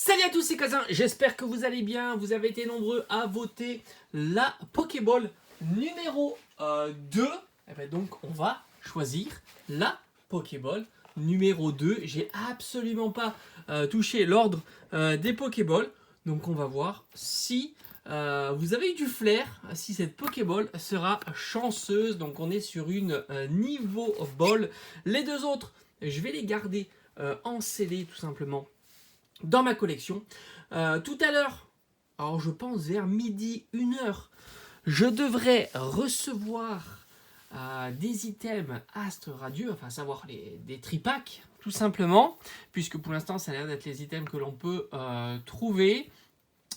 Salut à tous, c'est Kazin, j'espère que vous allez bien. Vous avez été nombreux à voter la Pokéball numéro 2. Et bien donc on va choisir la Pokéball numéro 2. J'ai absolument pas touché l'ordre des Pokéballs. Donc on va voir si vous avez eu du flair, si cette Pokéball sera chanceuse. Donc on est sur une niveau ball. Les deux autres, je vais les garder en scellé tout simplement dans ma collection. Tout à l'heure, alors je pense vers midi, 1h, je devrais recevoir des items Astre Radieux, enfin à savoir des tripacks, tout simplement, puisque pour l'instant ça a l'air d'être les items que l'on peut trouver.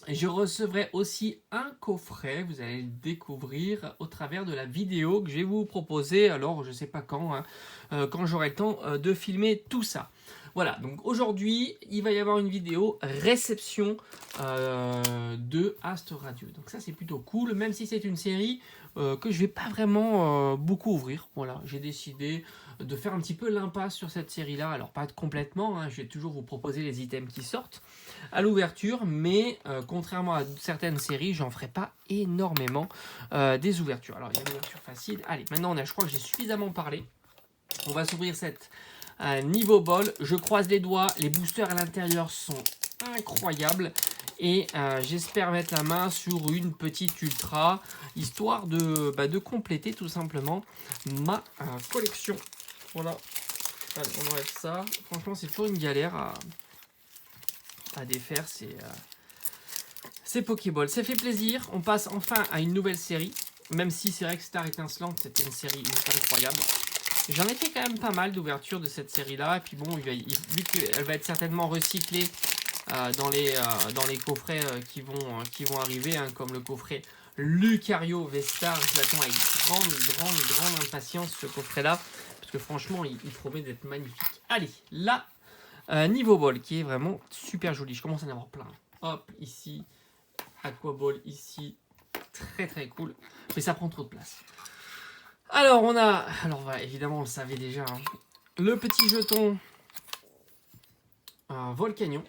Je recevrai aussi un coffret, vous allez le découvrir au travers de la vidéo que je vais vous proposer, alors je sais pas quand, quand j'aurai le temps de filmer tout ça. Voilà, donc aujourd'hui, il va y avoir une vidéo réception de Astre Radieux. Donc ça, c'est plutôt cool, même si c'est une série que je vais pas vraiment beaucoup ouvrir. Voilà, j'ai décidé de faire un petit peu l'impasse sur cette série-là. Alors pas complètement, hein, je vais toujours vous proposer les items qui sortent à l'ouverture, mais contrairement à certaines séries, j'en ferai pas énormément des ouvertures. Alors il y a l'ouverture facile. Allez, maintenant je crois que j'ai suffisamment parlé. On va s'ouvrir cette niveau ball. Je croise les doigts, les boosters à l'intérieur sont incroyables. Et j'espère mettre la main sur une petite ultra, histoire de compléter tout simplement ma collection. Voilà. Allez, on enlève ça. Franchement, c'est toujours une galère à défaire ces Pokéballs. Ça fait plaisir. On passe enfin à une nouvelle série. Même si c'est vrai que Star Étincelante, c'était une série incroyable. J'en ai fait quand même pas mal d'ouvertures de cette série-là. Et puis bon, vu qu'elle va être certainement recyclée dans les coffrets qui vont arriver, hein, comme le coffret Lucario V-Star. Je l'attends avec grande impatience, ce coffret-là. Parce que franchement, il promet d'être magnifique. Allez, là, niveau ball, qui est vraiment super joli. Je commence à en avoir plein. Hop, ici. Aqua Ball, ici. Très cool. Mais ça prend trop de place. Alors, on a... Alors, voilà, évidemment, on le savait déjà. Hein, le petit jeton Volcanion.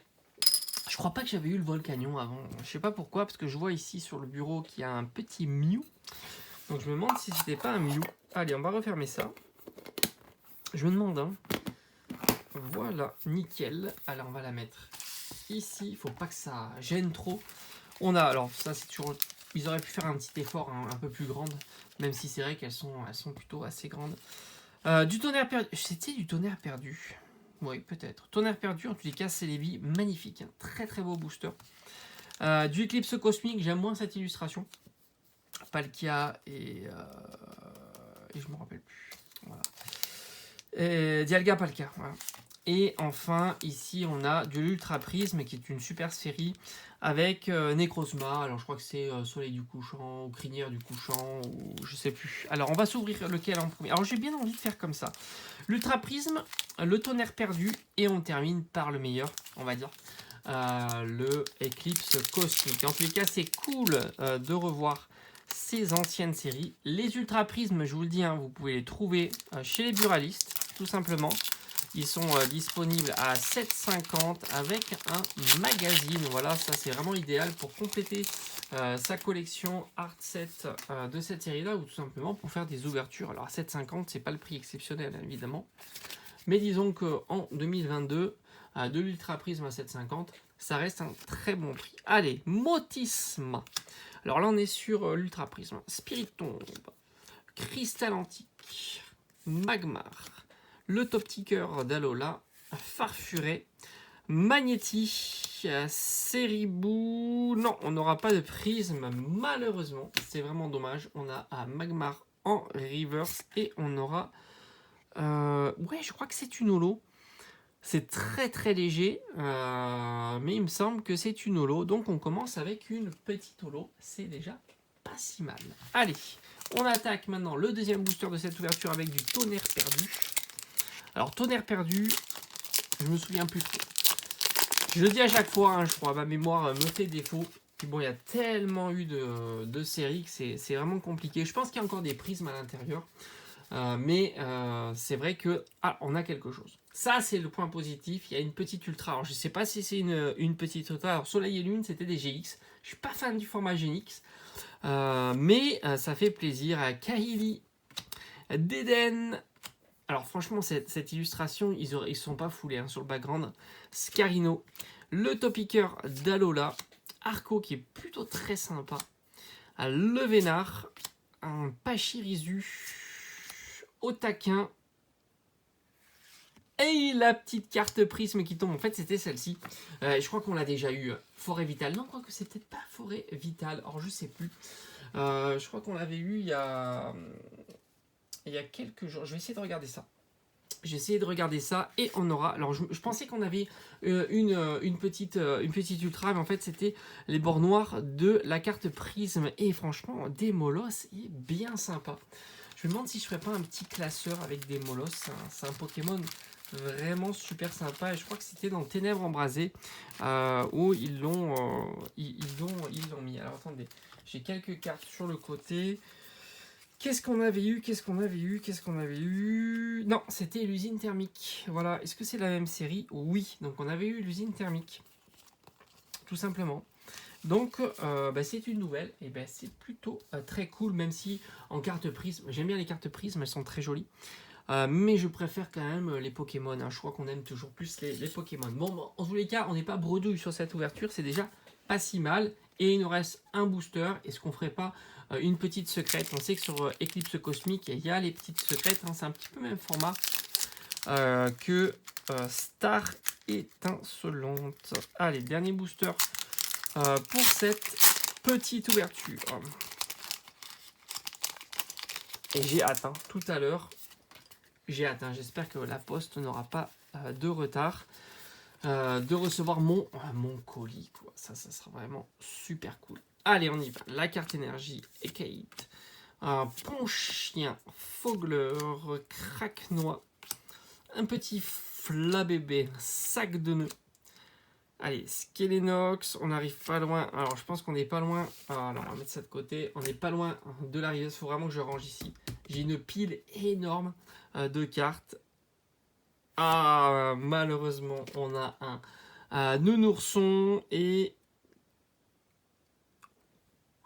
Je crois pas que j'avais eu le Volcanion avant. Je sais pas pourquoi, parce que je vois ici sur le bureau qu'il y a un petit Mew. Donc, je me demande si c'était pas un Mew. Allez, on va refermer ça. Je me demande, hein. Voilà, nickel. Alors, on va la mettre ici. Il faut pas que ça gêne trop. On a, alors, ça, c'est toujours... Ils auraient pu faire un petit effort un peu plus grande, même si c'est vrai qu'elles sont plutôt assez grandes. Du tonnerre perdu. C'était du tonnerre perdu. Oui, peut-être. Tonnerre perdu, en tous les cas, c'est les vies magnifiques. Hein. Très beau booster. Du éclipse cosmique, j'aime moins cette illustration. Palkia et je me rappelle plus. Voilà. Dialga Palkia. Voilà. Et enfin, ici, on a de l'Ultra Prisme, qui est une super série avec Necrozma. Alors, je crois que c'est Soleil du couchant, ou Crinière du couchant, ou je sais plus. Alors, on va s'ouvrir lequel en premier. Alors, j'ai bien envie de faire comme ça. L'Ultra Prisme, le tonnerre perdu, et on termine par le meilleur, on va dire. Le Éclipse cosmique. En tous les cas, c'est cool de revoir ces anciennes séries. Les Ultra Prismes, je vous le dis, hein, vous pouvez les trouver chez les buralistes, tout simplement. Ils sont disponibles à 7,50 avec un magazine. Voilà, ça c'est vraiment idéal pour compléter sa collection art set de cette série-là, ou tout simplement pour faire des ouvertures. Alors à 7,50, c'est pas le prix exceptionnel, hein, évidemment. Mais disons qu'en 2022, de l'Ultra Prisme à 7,50, ça reste un très bon prix. Allez, Motisma. Alors là, on est sur l'Ultra Prisme. Spiritomb, Cristal Antique, Magmar, le Top Ticker d'Alola, Farfuré, Magnéti, Seribou. Non, on n'aura pas de prisme, malheureusement. C'est vraiment dommage. On a Magmar en reverse et on aura... ouais, je crois que c'est une holo. C'est très léger, mais il me semble que c'est une holo. Donc on commence avec une petite holo. C'est déjà pas si mal. Allez, on attaque maintenant le deuxième booster de cette ouverture avec du tonnerre perdu. Alors, tonnerre perdu, je me souviens plus trop. Je le dis à chaque fois, hein, je crois, ma mémoire me fait défaut. Puis bon, il y a tellement eu de séries que c'est vraiment compliqué. Je pense qu'il y a encore des prismes à l'intérieur. Mais c'est vrai que... Ah, on a quelque chose. Ça, c'est le point positif. Il y a une petite ultra. Alors, je ne sais pas si c'est une petite ultra. Alors, Soleil et Lune, c'était des GX. Je suis pas fan du format GX. Mais ça fait plaisir. Kaili, Deden. Alors, franchement, cette illustration, ils ne sont pas foulés hein, sur le background. Scarino, le Topiqueur d'Alola. Arco, qui est plutôt très sympa. Le Vénard. Un Pachirisu. Otaquin. Et la petite carte prisme qui tombe, en fait c'était celle-ci. Je crois qu'on l'a déjà eu. Forêt Vitale. Non, je crois que c'est peut-être pas Forêt Vitale. Alors je sais plus. Je crois qu'on l'avait eu il y a quelques jours. Je vais essayer de regarder ça. J'ai essayé de regarder ça et on aura. Alors je pensais qu'on avait une petite ultra, mais en fait c'était les bords noirs de la carte prisme. Et franchement, Démolos est bien sympa. Je me demande si je ferais pas un petit classeur avec Démolos. C'est un Pokémon vraiment super sympa et je crois que c'était dans Ténèbres Embrasées où ils l'ont mis. Alors attendez, j'ai quelques cartes sur le côté. Qu'est-ce qu'on avait eu? Non, c'était l'usine thermique. Voilà, est-ce que c'est la même série? Oui, donc on avait eu l'usine thermique. Tout simplement. Donc c'est une nouvelle et c'est plutôt très cool, même si en carte prisme, j'aime bien les cartes prisme, elles sont très jolies. Mais je préfère quand même les Pokémon. Hein. Je crois qu'on aime toujours plus les Pokémon. Bon, en tous les cas, on n'est pas bredouille sur cette ouverture. C'est déjà pas si mal. Et il nous reste un booster. Est-ce qu'on ferait pas une petite secrète? On sait que sur Eclipse Cosmique, il y a les petites secrètes. Hein. C'est un petit peu le même format que Star Étincelante. Allez, dernier booster pour cette petite ouverture. Et j'ai hâte, hein, tout à l'heure. J'ai hâte, hein. J'espère que la poste n'aura pas de retard de recevoir mon colis. Quoi. Ça sera vraiment super cool. Allez, on y va. La carte énergie, Ekate. Ponchien, Fogler, Craquenois. Un petit Flabébé, sac de nœuds. Allez, Skelenox, on n'arrive pas loin. Alors, je pense qu'on n'est pas loin. Alors, on va mettre ça de côté. On n'est pas loin de l'arrivée. Il faut vraiment que je range ici. J'ai une pile énorme de cartes. Malheureusement, on a un nounourson et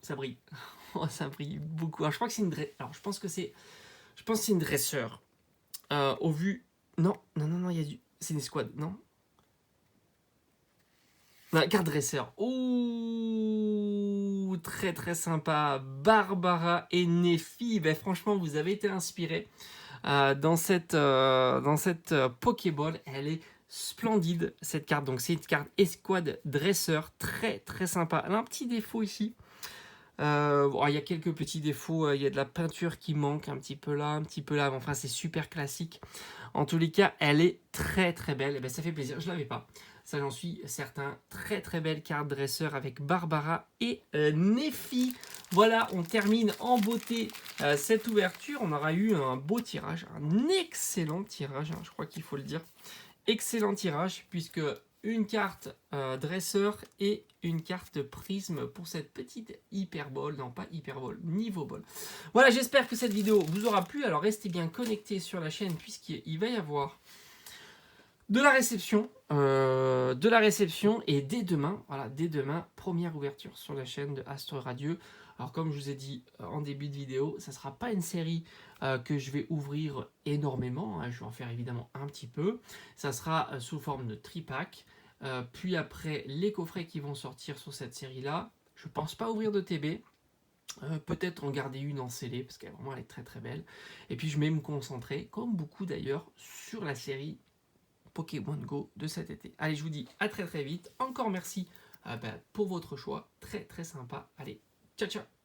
ça brille. Ça brille beaucoup. Alors, je crois que c'est une alors, je pense que c'est une dresseur. Au vu, non, il y a du, c'est une escouade, non. Carte dresseur. Ouh, très très sympa. Barbara et Nephi. Franchement, vous avez été inspirés dans cette Pokéball. Elle est splendide cette carte. Donc c'est une carte escouade dresseur. Très très sympa. Elle a un petit défaut ici. Il y a quelques petits défauts. Il y a de la peinture qui manque un petit peu là, un petit peu là. Enfin, c'est super classique. En tous les cas, elle est très très belle. Et ça fait plaisir. Je ne l'avais pas. Ça, j'en suis certain. Très très belle carte dresseur avec Barbara et Nephi. Voilà, on termine en beauté cette ouverture. On aura eu un beau tirage, un excellent tirage, hein, je crois qu'il faut le dire. Excellent tirage, puisque une carte dresseur et une carte prisme pour cette petite Hyperball. Non, pas Hyperball, Niveau Ball. Voilà, j'espère que cette vidéo vous aura plu. Alors, restez bien connectés sur la chaîne, puisqu'il va y avoir de la réception et dès demain, première ouverture sur la chaîne de Astre Radieux. Alors comme je vous ai dit en début de vidéo, ça ne sera pas une série que je vais ouvrir énormément, hein, je vais en faire évidemment un petit peu. Ça sera sous forme de tripack, puis après les coffrets qui vont sortir sur cette série-là. Je ne pense pas ouvrir de TB. Peut-être en garder une en scellé parce qu'elle vraiment elle est très très belle. Et puis je vais me concentrer, comme beaucoup d'ailleurs, sur la série Pokémon Go de cet été. Allez, je vous dis à très très vite. Encore merci pour votre choix. Très très sympa. Allez, ciao ciao.